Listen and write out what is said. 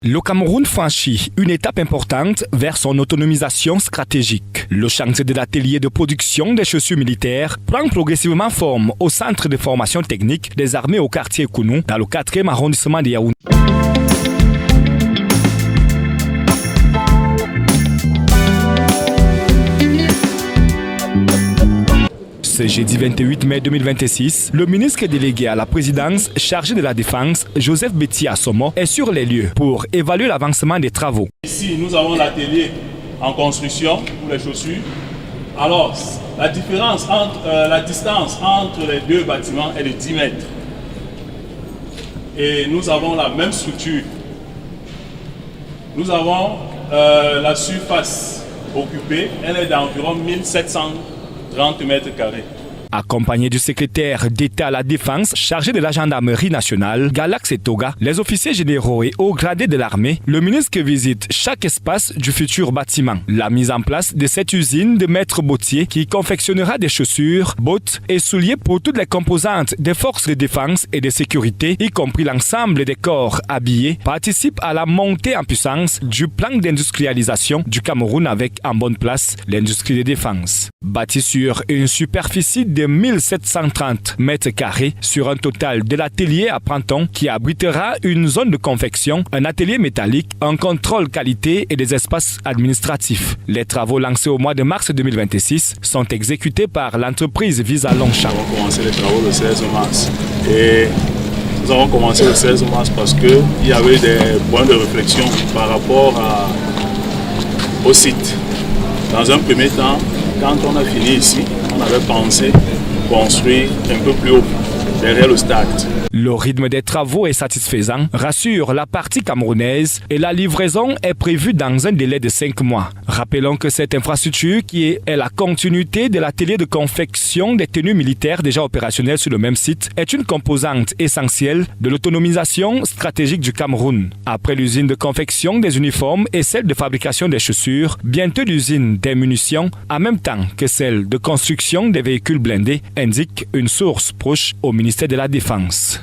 Le Cameroun franchit une étape importante vers son autonomisation stratégique. Le chantier de l'atelier de production des chaussures militaires prend progressivement forme au centre de formation technique des armées au quartier Kounou, dans le 4e arrondissement de Yaoundé. Ce jeudi 28 mai 2026, le ministre délégué à la présidence chargé de la Défense, Joseph Betty Assomo, est sur les lieux pour évaluer l'avancement des travaux. Ici, nous avons l'atelier en construction pour les chaussures. Alors, la distance entre les deux bâtiments est de 10 mètres. Et nous avons la même structure. Nous avons la surface occupée, elle est d'environ 1730 mètres carrés. Accompagné du secrétaire d'État à la Défense chargé de la gendarmerie nationale, Galax Etoga, les officiers généraux et hauts gradés de l'armée, le ministre visite chaque espace du futur bâtiment. La mise en place de cette usine de maître bottier qui confectionnera des chaussures, bottes et souliers pour toutes les composantes des forces de défense et de sécurité, y compris l'ensemble des corps habillés, participe à la montée en puissance du plan d'industrialisation du Cameroun avec en bonne place l'industrie de défense. Bâti sur une superficie de 1730 mètres carrés sur un total de l'atelier à Printemps qui abritera une zone de confection, un atelier métallique, un contrôle qualité et des espaces administratifs. Les travaux lancés au mois de mars 2026 sont exécutés par l'entreprise Visa Longchamp. Nous avons commencé les travaux le 16 mars et nous avons commencé le 16 mars parce qu'il y avait des points de réflexion par rapport au site. Dans un premier temps, quand on a fini ici, on avait pensé construire un peu plus haut, derrière le stade. Le rythme des travaux est satisfaisant, rassure la partie camerounaise et la livraison est prévue dans un délai de 5 mois. Rappelons que cette infrastructure, qui est la continuité de l'atelier de confection des tenues militaires déjà opérationnelles sur le même site, est une composante essentielle de l'autonomisation stratégique du Cameroun. Après l'usine de confection des uniformes et celle de fabrication des chaussures, bientôt l'usine des munitions, en même temps que celle de construction des véhicules blindés, indique une source proche au ministère de la Défense.